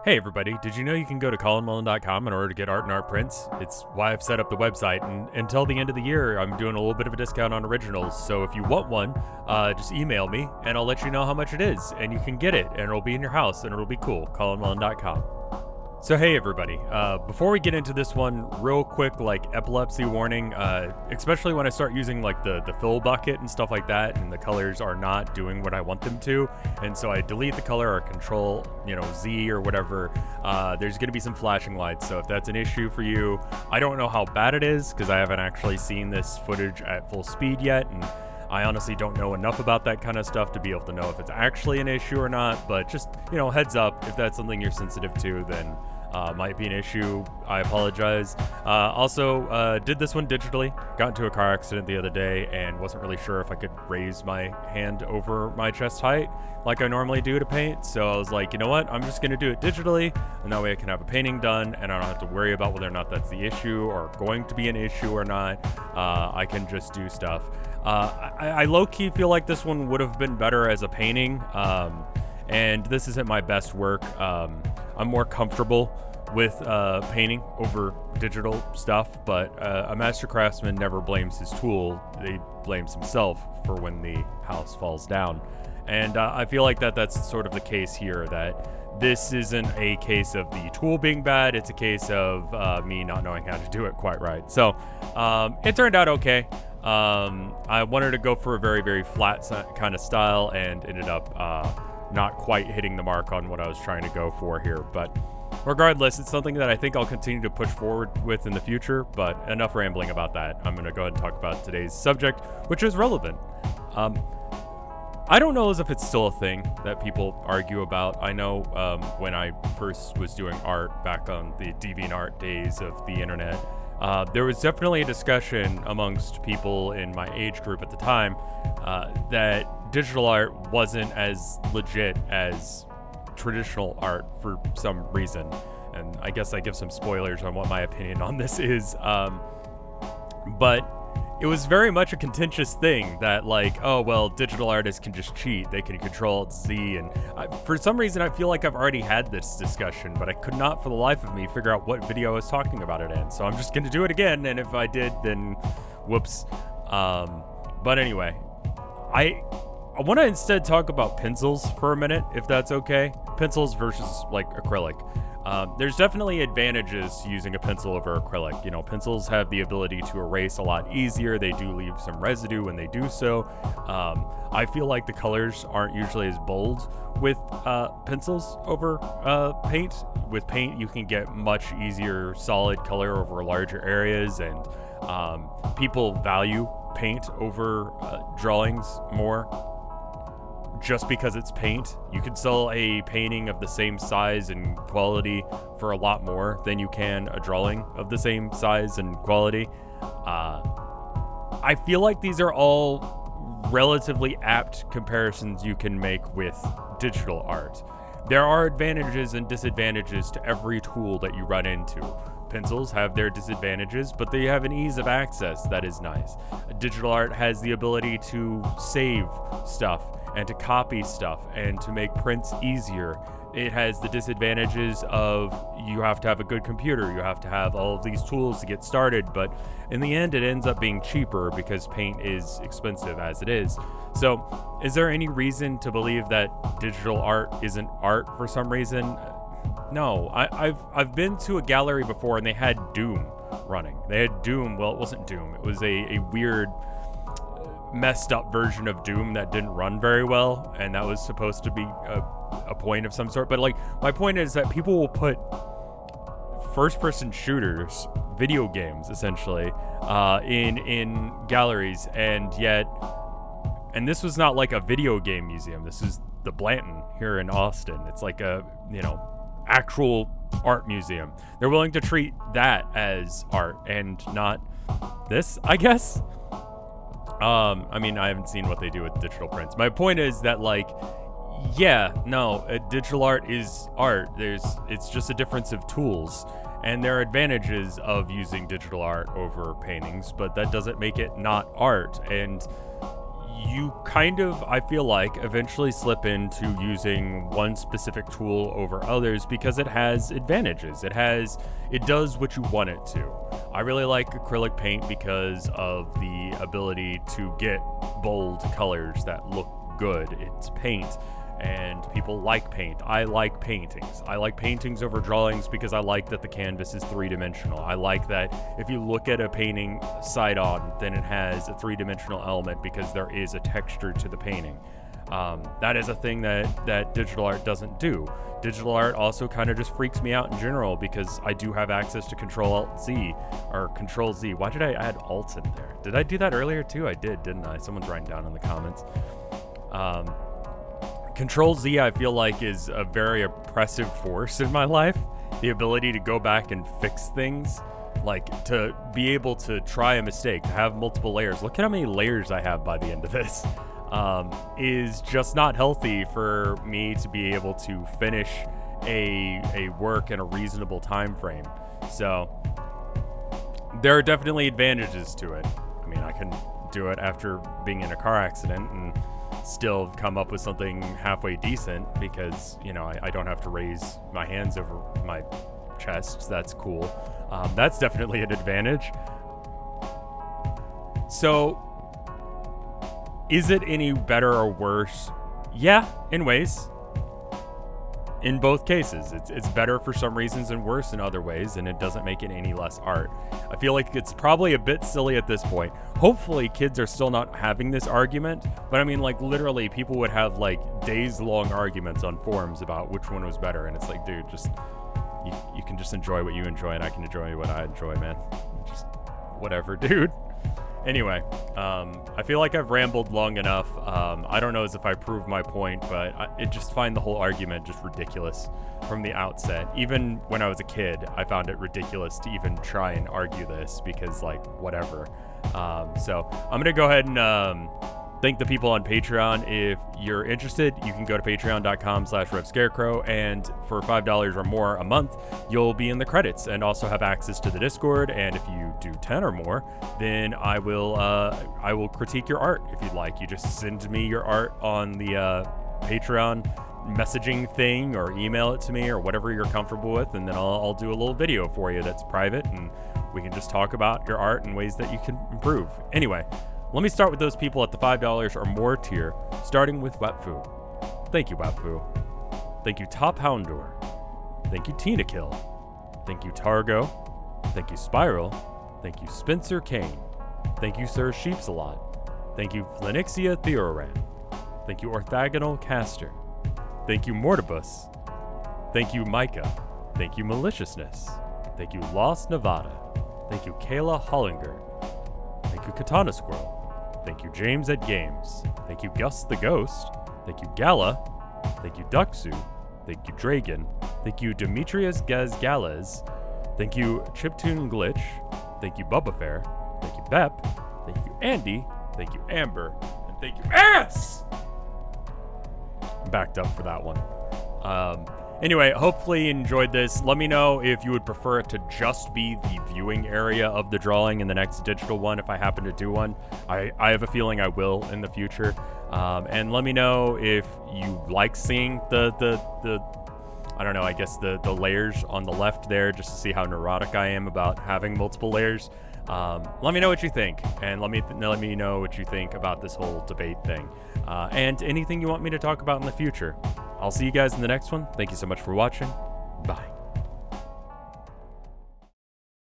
Hey everybody, did you know you can go to colinmullen.com in order to get art and art prints? It's why I've set up the website, and until the end of the year, I'm doing a little bit of a discount on originals, so if you want one, just email me, and I'll let you know how much it is, and you can get it, and it'll be in your house, and it'll be cool, colinmullen.com. So hey everybody, before we get into this one, real quick, epilepsy warning, especially when I start using the fill bucket and stuff like that, and the colors are not doing what I want them to, and so I delete the color or control, Z or whatever, there's going to be some flashing lights, so if that's an issue for you, I don't know how bad it is, because I haven't actually seen this footage at full speed yet, and I honestly don't know enough about that kind of stuff to be able to know if it's actually an issue or not, but just, heads up, if that's something you're sensitive to, then might be an issue. I apologize. Also, did this one digitally. Got into a car accident the other day and wasn't really sure if I could raise my hand over my chest height like I normally do to paint. So I was like, you know what? I'm just going to do it digitally, and that way I can have a painting done, and I don't have to worry about whether or not that's the issue or going to be an issue or not. I can just do stuff. I low-key feel like this one would have been better as a painting, and this isn't my best work. I'm more comfortable with painting over digital stuff, but a master craftsman never blames his tool. He blames himself for when the house falls down. And I feel like that's sort of the case here, that this isn't a case of the tool being bad, it's a case of me not knowing how to do it quite right. So it turned out okay. I wanted to go for a very, very flat kind of style and ended up not quite hitting the mark on what I was trying to go for here. But regardless, it's something that I think I'll continue to push forward with in the future, but enough rambling about that. I'm going to go ahead and talk about today's subject, which is relevant. I don't know as if it's still a thing that people argue about. I know when I first was doing art back on the DeviantArt days of the internet, there was definitely a discussion amongst people in my age group at the time that digital art wasn't as legit as traditional art for some reason. And I guess I give some spoilers on what my opinion on this is. But it was very much a contentious thing that digital artists can just cheat. They can control Z. And for some reason, I feel like I've already had this discussion, but I could not for the life of me figure out what video I was talking about it in. So I'm just going to do it again. And if I did, then whoops. But anyway, I want to instead talk about pencils for a minute, if that's okay. Pencils versus acrylic. There's definitely advantages to using a pencil over acrylic. Pencils have the ability to erase a lot easier. They do leave some residue when they do so. I feel like the colors aren't usually as bold with pencils over paint. With paint, you can get much easier solid color over larger areas, and people value paint over drawings more. Just because it's paint, you can sell a painting of the same size and quality for a lot more than you can a drawing of the same size and quality. I feel like these are all relatively apt comparisons you can make with digital art. There are advantages and disadvantages to every tool that you run into. Pencils have their disadvantages, but they have an ease of access that is nice. Digital art has the ability to save stuff and to copy stuff and to make prints easier. It has the disadvantages of you have to have a good computer, you have to have all of these tools to get started, but in the end it ends up being cheaper because paint is expensive as it is. So is there any reason to believe that digital art isn't art for some reason? No. I've been to a gallery before and they had Doom running. They had Doom, well, it wasn't Doom, it was a weird messed up version of Doom that didn't run very well, and that was supposed to be a point of some sort. But my point is that people will put first-person shooters, video games essentially, in galleries, and this was not like a video game museum. This is the Blanton here in Austin. It's like a actual art museum. They're willing to treat that as art and not this, I guess. I haven't seen what they do with digital prints. My point is that digital art is art. It's just a difference of tools, and there are advantages of using digital art over paintings, but that doesn't make it not art. And you kind of, I feel like, eventually slip into using one specific tool over others because it has advantages. It does what you want it to. I really like acrylic paint because of the ability to get bold colors that look good. It's paint, and people like paint. I like paintings. I like paintings over drawings because I like that the canvas is three-dimensional. I like that if you look at a painting side on, then it has a three-dimensional element because there is a texture to the painting. That is a thing that digital art doesn't do. Digital art also kind of just freaks me out in general because I do have access to Control-Alt-Z or Control-Z. Why did I add Alt in there? Did I do that earlier too? I did, didn't I? Someone's writing down in the comments. Control-Z, I feel like, is a very oppressive force in my life. The ability to go back and fix things, like to be able to try a mistake, to have multiple layers. Look at how many layers I have by the end of this. Is just not healthy for me to be able to finish a work in a reasonable time frame. So there are definitely advantages to it. I mean, I can do it after being in a car accident and still come up with something halfway decent because, you know, I don't have to raise my hands over my chest. That's cool. That's definitely an advantage. So is it any better or worse? Yeah, in ways. In both cases, it's better for some reasons and worse in other ways, and it doesn't make it any less art. I feel like it's probably a bit silly at this point. Hopefully kids are still not having this argument, but I mean, like, literally people would have like days-long arguments on forums about which one was better, and it's like, dude, just you can just enjoy what you enjoy, and I can enjoy what I enjoy, man. Just whatever, dude. Anyway, I feel like I've rambled long enough. I don't know as if I proved my point, but I just find the whole argument just ridiculous from the outset. Even when I was a kid, I found it ridiculous to even try and argue this because, like, whatever. So I'm going to go ahead and thank the people on Patreon. If you're interested, you can go to patreon.com/RevScarecrow, and for $5 or more a month, you'll be in the credits and also have access to the Discord. And if you do 10 or more, then I will critique your art if you'd like. You just send me your art on the Patreon messaging thing or email it to me or whatever you're comfortable with, and then I'll do a little video for you that's private, and we can just talk about your art and ways that you can improve. Anyway, let me start with those people at the $5 or more tier, starting with Wepfu. Thank you, Wepfu. Thank you, Top Houndor. Thank you, Tina Kill. Thank you, Targo. Thank you, Spiral. Thank you, Spencer Kane. Thank you, Sir Sheepsalot. Thank you, Flenixia Theoran. Thank you, Orthogonal Caster. Thank you, Mortibus. Thank you, Micah. Thank you, Maliciousness. Thank you, Lost Nevada. Thank you, Kayla Hollinger. Thank you, Katana Squirrel. Thank you, James at Games. Thank you, Gus the Ghost. Thank you, Gala. Thank you, Duxu. Thank you, Dragon. Thank you, Demetrius Gazgales. Thank you, Chiptune Glitch. Thank you, Bubba Fair. Thank you, Bep. Thank you, Andy. Thank you, Amber. And thank you, Ants! Backed up for that one. Anyway, hopefully you enjoyed this. Let me know if you would prefer it to just be the viewing area of the drawing in the next digital one if I happen to do one. I have a feeling I will in the future. And let me know if you like seeing the I don't know, I guess the layers on the left there, just to see how neurotic I am about having multiple layers. Let me know what you think, and let me know what you think about this whole debate thing, and anything you want me to talk about in the future. I'll see you guys in the next one. Thank you so much for watching. Bye.